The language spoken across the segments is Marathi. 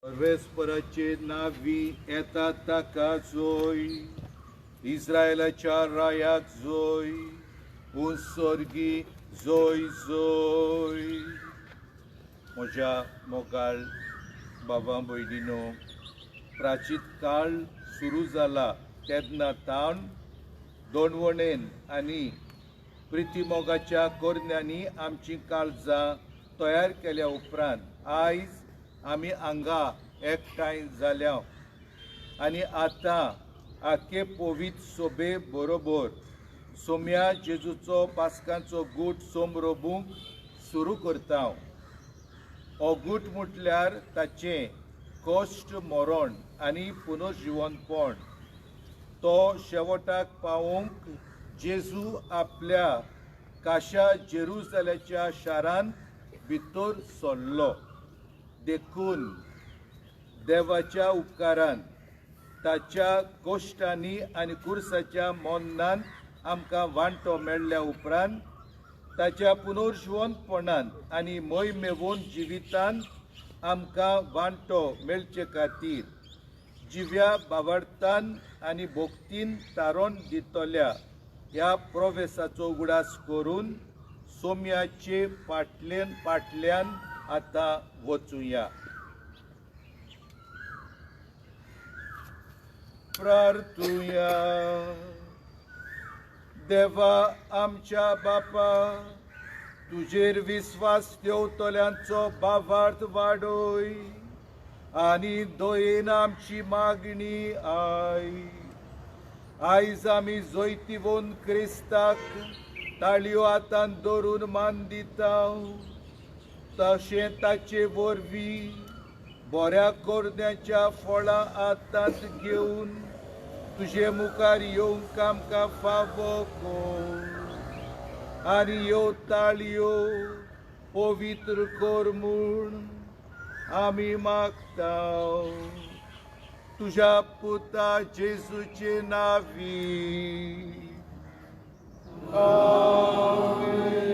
परमेश्वराचे नावी येता ताका जोय, इस्रायलाच्या रायाक जोय, सर्गी जोय जोय. म्हज्या मोगाळ बाबा भयणीनो, प्राचीन काळ सुरू जाला तेन्ना तावन दोनवणेन आनी प्रितीमोगाच्या कोरण्यांनी आमची काळजां तयार केल्या उपरांत आयज आमी हांगा एकठांय जाल्या आनी आतां आख्खे पवित्र सोबे बरोबर सोम्या जेजूचो पास्कांचो गूट सोमरोबूंक सुरू करता. हो गूट म्हटल्यार ताचें कश्ट मरण आनी पुनर्जिवनपण. तो शेवटाक पावोवंक जेजू आपल्या काशा जेरुसलेमाच्या शारांत भितर सरलो. देखून देवाच्या उपकारान ताच्या कश्टांनी आनी कुर्साच्या मोन्नान आमकां वांटो मेळ्ळ्या उपरांत ताच्या पुनर्जिवनपणांत आनी मोहिमेवून जिवितांत आमकां वांटो मेळचे खातीर जिव्या भावार्थान आनी भोक्तीन तारोन दितल्या ह्या प्रोवेसाचो उगडास करून सोम्याचे फाटल्यान आतां वचुया. प्रार्थुया. देवा आमच्या बापा, तुजेर विस्वास ठेवतल्यांचो भावार्थ वाडय आनी दयेन आमची मागणी आयज आमी जैतिवून क्रिस्ताक ताळयो हातान धरून मान दिता. तशें ताचे वरवीं बऱ्या कोरण्याच्या फळां हातांत घेवन तुजे मुखार येवंक आमकां फावो कर आनी ह्यो ताळयो पवित्र कर म्हूण आमी मागता. तुज्या पुता जेजूचे नांवी. आमेन.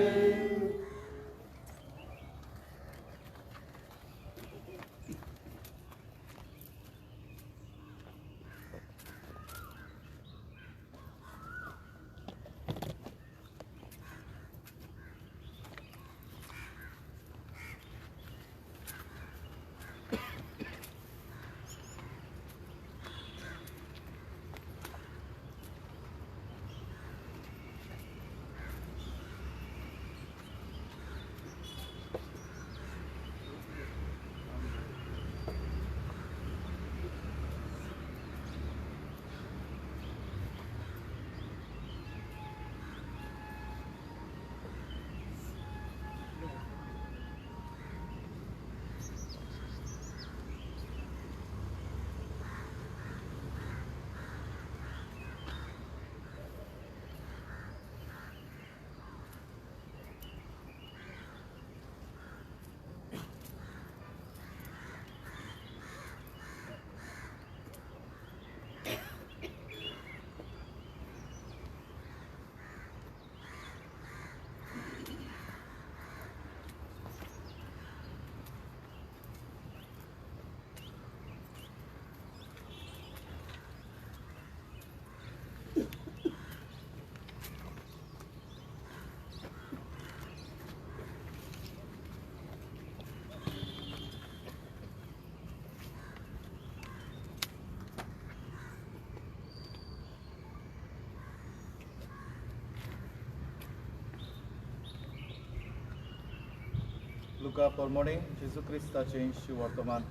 लुका प्रमाणे जेजू क्रिस्ताचें शिवर्तमान.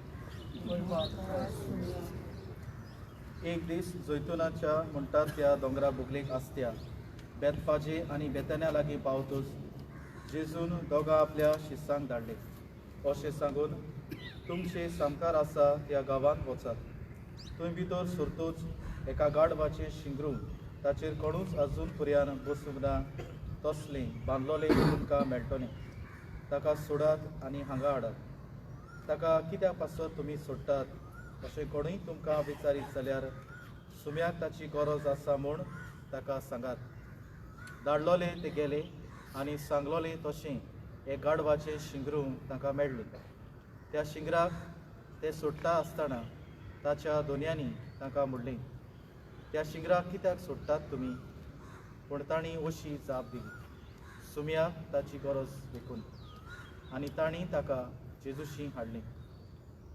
एक दीस जैतुनाच्या म्हणटात त्या दोंगरा बुगलेक आसत्या बेतपाजे आनी बेतन्या लागीं पावतूच जेजून दोगां आपल्या शिस्सांक धाडले. अशें सांगून तुमचे सामकार आसा त्या गांवांत वचात. थंय भितर सरतूच एका गाडवाचें शिंगरू ताचेर कोणूच आजून पर्यान बसूंक ना तसलें बांदलोलें तुमकां मेळटलें. ताका सोडात आनी हांगा हाडात. ताका कित्याक पासत तुमी सोडटात अशें कोणूय तुमकां विचारीत जाल्यार सुम्याक ताची गरज आसा म्हूण ताका सांगात. धाडलोले ते गेले आनी सांगलोलें तशें हे गाडवाचें शिंगरू तांकां मेळ्ळें. त्या शिंगराक ते सोडटा आसतना ताच्या दोनयांनी तांकां म्हणलें, त्या शिंगराक कित्याक सोडटात तुमी? पूण तांणी अशी जाप दिली, सुम्याक ताची गरज देखून. आनी तांणी ताका जेजूशी हाडलें.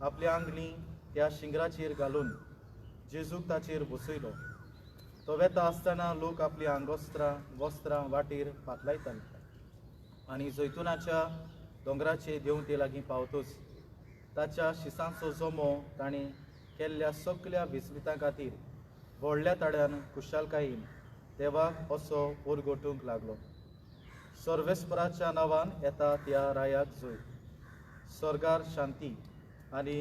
आपल्या आंगली त्या शिंगराचेर घालून जेजूक ताचेर बसयलो. तो वेता आसतना लोक आपली वस्त्रां वाटेर पातलायताले. आनी जैतुनाच्या दोंगराचे देंवते लागीं पावतूच ताच्या शिसांचो जमो ताणें केल्ल्या सगल्या विस्मितां खातीर व्हडल्या ताड्यान खुशालकायेन देवाक असो परगटूंक लागलो. सर्वेस्पराच्या नांवान येता त्या रायाक जय. स्वर्गार शांती आनी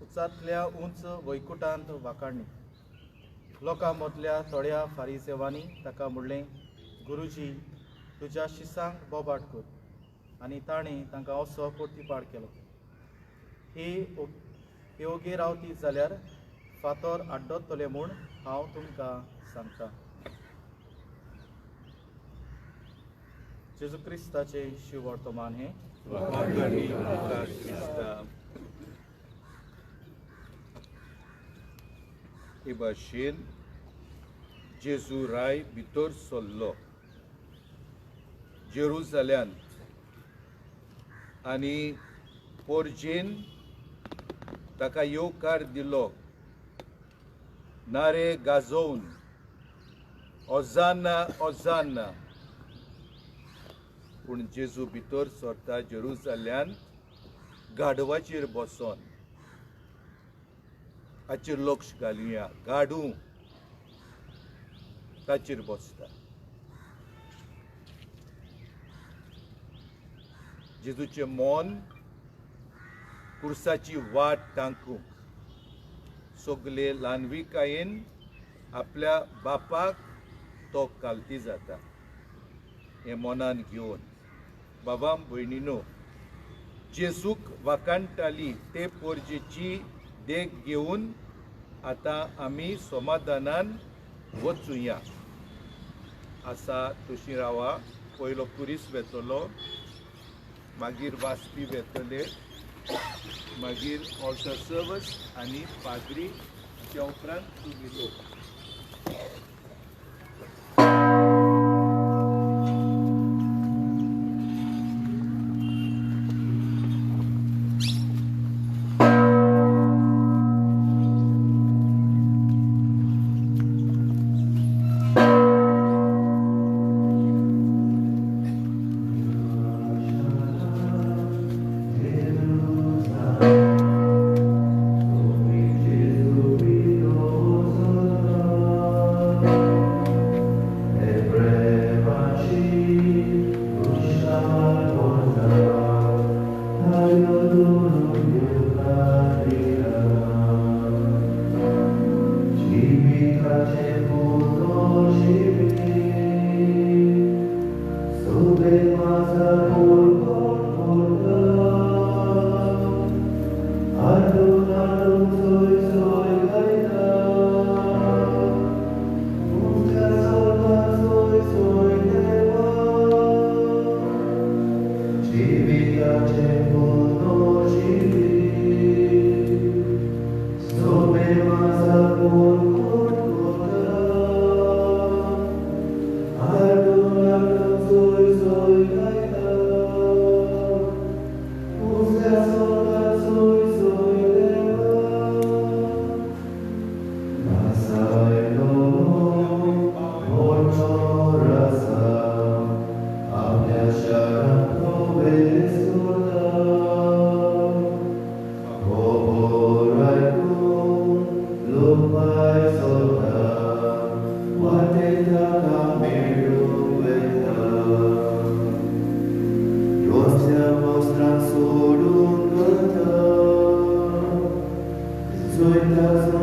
उंचांतल्या उंच वैकुंठांत वाखाणणी. लोकां मदल्या थोड्या फारिसेवांनी ताका म्हणलें, गुरुजी, तुज्या शिसांक बोबाट कर. आनी ताणें तांकां असो पोर्तिपाड केलो, हे ओगी रावती जाल्यार फातर आड्डतले म्हूण हांव तुमकां सांगतां. जेजू क्रिस्ताचें शिवर्तमान हें. हे भाशेन जेजू राय भितर सरलो जेरुसलेमान आनी पोरजेन ताका येवकार दिलो. नारे गाजोवन ओजाना ओजाना. पूण जेजू भितर सरता जेरुसलेमान गाडवाचेर बसोन. हाचेर लक्ष घालुया. गाडू ताचेर बसता. जेजूचें मन कुर्साची वाट टांकूंक सगले ल्हानविकायेन आपल्या बापाक तो कालती जाता. हें मनान घेवन बाबा भयणीनो, जेजूक वाकाणटाली ते पोरजेची देख घेवन आतां आमी समाधानान वचुया. आसा तशी रावा. पयलो कुरीस वेतलो, मागीर वाचपी वेतले, मागीर ऑल्टर सर्वस आनी पाद्री, त्या उपरांत तुमी लोक.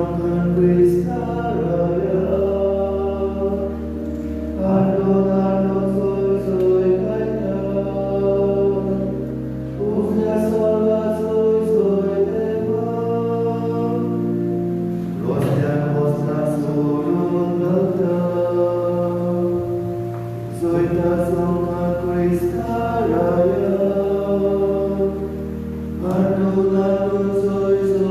성한 그리스도여 알로 소이 가이나 우자소가 소이 대바 로시아 모사 소요나타 소이다 성한 그리스도여 알로